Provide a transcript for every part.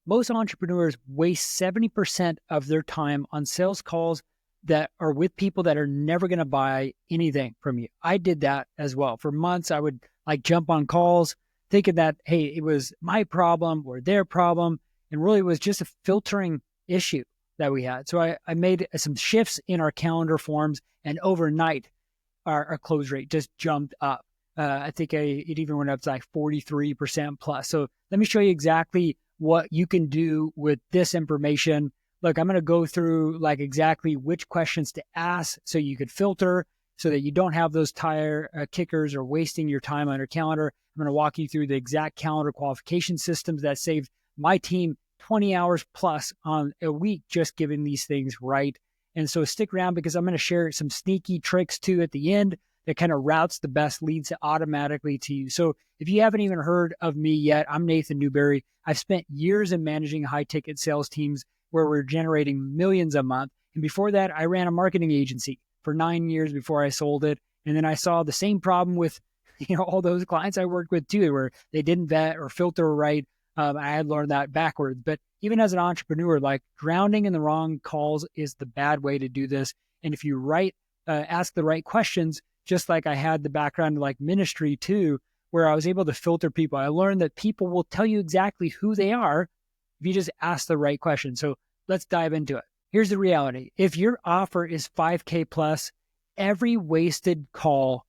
most entrepreneurs waste 70% of their time on sales calls that are with people that are never going to buy anything from you. I did that as well. For months, I would like jump on calls thinking that, hey, it was my problem or their problem. And really it was just a filtering issue that we had. So I made some shifts in our calendar forms, and overnight our close rate just jumped up. I think it even went up to like 43% plus. So let me show you exactly what you can do with this information. Look, I'm going to go through like exactly which questions to ask so you could filter so that you don't have those tire kickers or wasting your time on your calendar. I'm going to walk you through the exact calendar qualification systems that saved my team 20 hours plus on a week just giving these things right. And so stick around because I'm going to share some sneaky tricks too at the end that kind of routes the best leads automatically to you. So if you haven't even heard of me yet, I'm Nathan Newberry. I've spent years in managing high ticket sales teams where we're generating millions a month. And before that, I ran a marketing agency for 9 years before I sold it. And then I saw the same problem with, all those clients I worked with too, where they didn't vet or filter right. I had learned that backwards. But even as an entrepreneur, like drowning in the wrong calls is the bad way to do this. And if you ask the right questions, just like I had the background like ministry too, where I was able to filter people, I learned that people will tell you exactly who they are if you just ask the right question. So let's dive into it. Here's the reality. If your offer is 5K plus, every wasted call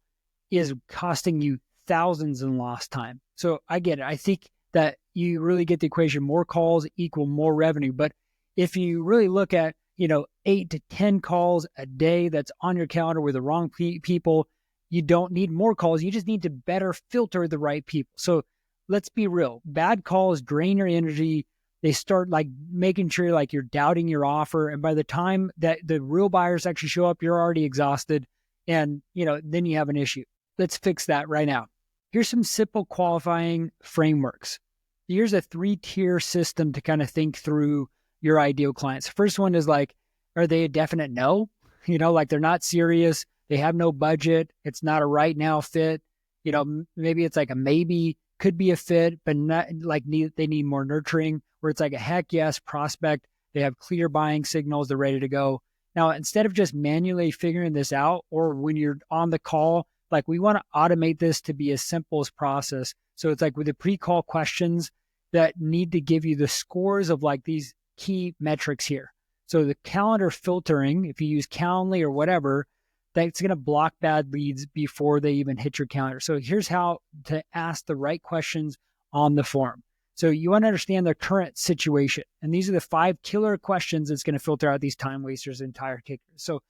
is costing you thousands in lost time. So I get it. I think that you really get the equation. More calls equal more revenue. But if you really look at, 8 to 10 calls a day that's on your calendar with the wrong people, you don't need more calls. You just need to better filter the right people. So let's be real. Bad calls drain your energy. They start like making sure like you're doubting your offer. And by the time that the real buyers actually show up, you're already exhausted. And, then you have an issue. Let's fix that right now. Here's some simple qualifying frameworks. Here's a 3-tier system to kind of think through your ideal clients. First one is like, are they a definite no? Like they're not serious. They have no budget. It's not a right now fit. Maybe it's like a maybe, could be a fit, but not like they need more nurturing, where it's like a heck yes prospect. They have clear buying signals. They're ready to go. Now, instead of just manually figuring this out, or when you're on the call, like we want to automate this to be as simple as process. So it's like with the pre-call questions that need to give you the scores of like these key metrics here. So the calendar filtering, if you use Calendly or whatever, that's going to block bad leads before they even hit your calendar. So here's how to ask the right questions on the form. So you want to understand their current situation. And these are the 5 killer questions that's going to filter out these time wasters and tire kickers. So,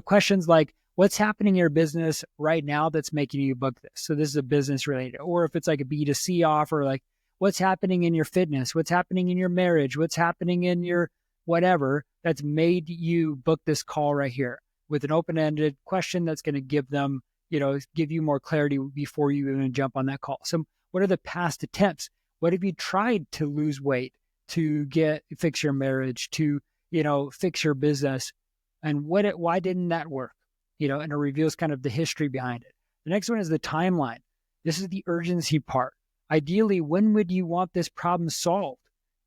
questions like, what's happening in your business right now that's making you book this? So this is a business related. Or if it's like a B2C offer, like what's happening in your fitness? What's happening in your marriage? What's happening in your whatever that's made you book this call right here, with an open-ended question that's going to give them, give you more clarity before you even jump on that call. So what are the past attempts? What have you tried to lose weight, to fix your marriage, to, fix your business? And why didn't that work? And it reveals kind of the history behind it. The next one is the timeline. This is the urgency part. Ideally, when would you want this problem solved?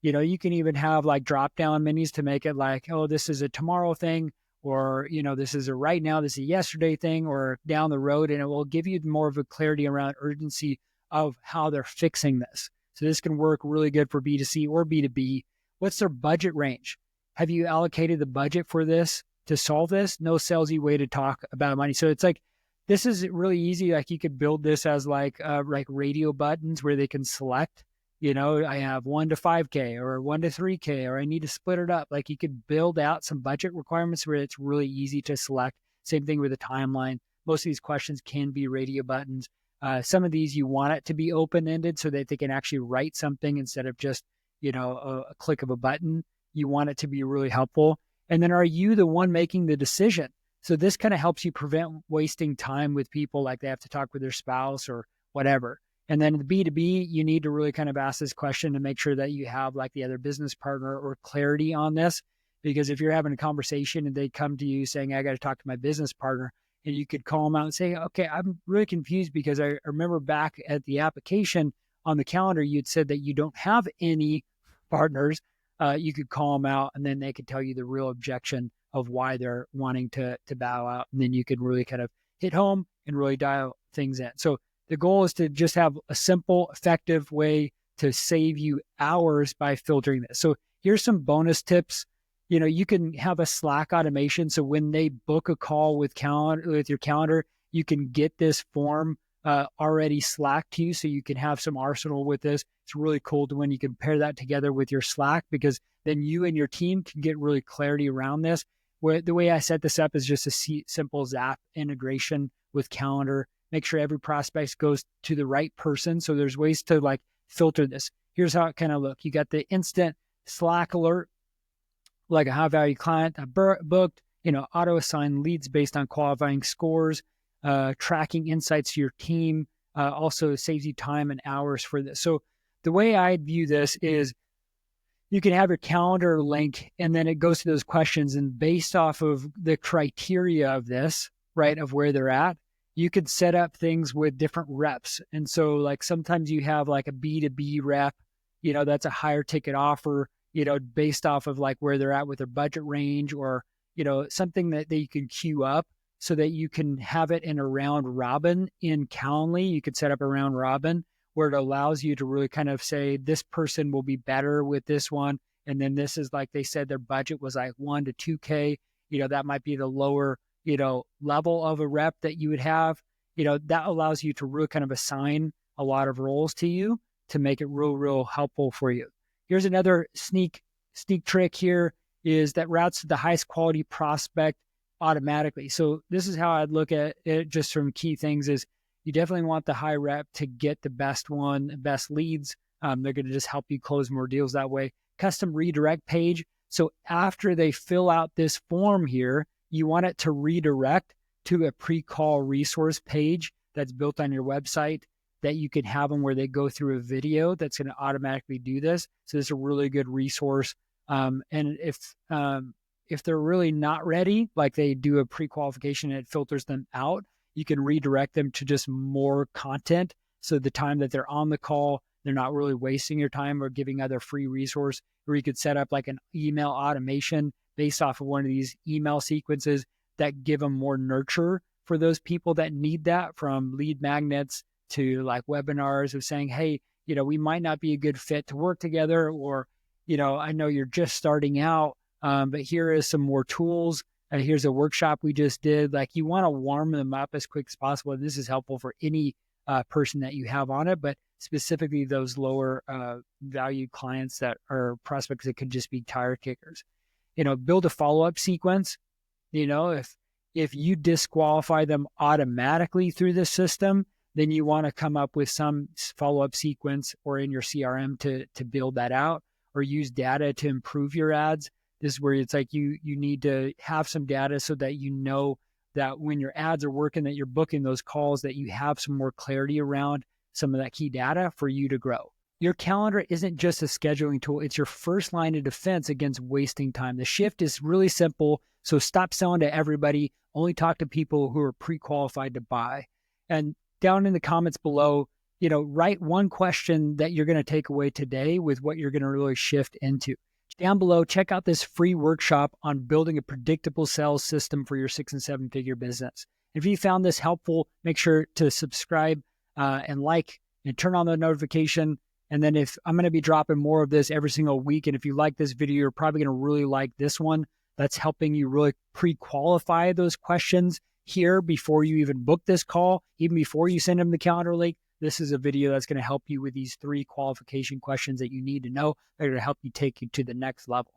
You can even have like drop-down menus to make it like, oh, this is a tomorrow thing, or, this is a right now, this is a yesterday thing, or down the road. And it will give you more of a clarity around urgency of how they're fixing this. So this can work really good for B2C or B2B. What's their budget range? Have you allocated the budget for this to solve this? No salesy way to talk about money. So it's like, this is really easy. Like you could build this as like radio buttons where they can select, I have 1 to 5K or 1 to 3K, or I need to split it up. Like you could build out some budget requirements where it's really easy to select. Same thing with the timeline. Most of these questions can be radio buttons. Some of these you want it to be open-ended so that they can actually write something instead of just, a click of a button. You want it to be really helpful. And then are you the one making the decision? So this kind of helps you prevent wasting time with people, like they have to talk with their spouse or whatever. And then the B2B, you need to really kind of ask this question to make sure that you have like the other business partner or clarity on this. Because if you're having a conversation and they come to you saying, I got to talk to my business partner, and you could call them out and say, okay, I'm really confused because I remember back at the application on the calendar, you'd said that you don't have any partners, you could call them out, and then they could tell you the real objection of why they're wanting to bow out. And then you can really kind of hit home and really dial things in. So the goal is to just have a simple, effective way to save you hours by filtering this. So here's some bonus tips. You can have a Slack automation. So when they book a call with your calendar, you can get this form already Slack to you, so you can have some arsenal with this. It's really cool when you can pair that together with your Slack, because then you and your team can get really clarity around this. The way I set this up is just a simple Zap integration with calendar. Make sure every prospect goes to the right person. So there's ways to like filter this. Here's how it kind of looks. You got the instant Slack alert, like a high value client booked, auto assign leads based on qualifying scores, tracking insights to your team, also saves you time and hours for this. So the way I view this is you can have your calendar link, and then it goes to those questions, and based off of the criteria of this, right, of where they're at, you could set up things with different reps. And so like sometimes you have like a B2B rep, that's a higher ticket offer, based off of like where they're at with their budget range, or, something that you can queue up so that you can have it in a round robin in Calendly. You could set up a round robin where it allows you to really kind of say, this person will be better with this one. And then this is like they said, their budget was like 1 to 2K, that might be the lower, level of a rep that you would have. That allows you to really kind of assign a lot of roles to you to make it real helpful for you. Here's another sneak trick here, is that routes to the highest quality prospect automatically. So this is how I'd look at it just from key things is you definitely want the high rep to get the best leads. They're going to just help you close more deals that way. Custom redirect page. So after they fill out this form here, you want it to redirect to a pre-call resource page that's built on your website that you can have them where they go through a video that's going to automatically do this. So this is a really good resource. And if they're really not ready, like they do a pre-qualification and it filters them out, you can redirect them to just more content. So the time that they're on the call, they're not really wasting your time or giving other free resource. Or you could set up like an email automation based off of one of these email sequences that give them more nurture for those people that need that, from lead magnets to like webinars of saying, hey, we might not be a good fit to work together, or, I know you're just starting out, but here is some more tools. Here's a workshop we just did. Like, you want to warm them up as quick as possible. And this is helpful for any person that you have on it, but specifically those lower value clients that are prospects that could just be tire kickers. Build a follow-up sequence. If you disqualify them automatically through the system, then you want to come up with some follow-up sequence or in your CRM to build that out, or use data to improve your ads. This is where it's like you need to have some data so that that when your ads are working, that you're booking those calls, that you have some more clarity around some of that key data for you to grow. Your calendar isn't just a scheduling tool. It's your first line of defense against wasting time. The shift is really simple. So stop selling to everybody. Only talk to people who are pre-qualified to buy. And down in the comments below, write one question that you're going to take away today with what you're going to really shift into. Down below, check out this free workshop on building a predictable sales system for your 6 and 7 figure business. If you found this helpful, make sure to subscribe and like and turn on the notification. And then if I'm going to be dropping more of this every single week, and if you like this video, you're probably going to really like this one. That's helping you really pre-qualify those questions here before you even book this call, even before you send them the calendar link. This is a video that's going to help you with these 3 qualification questions that you need to know. They're going to help you take you to the next level.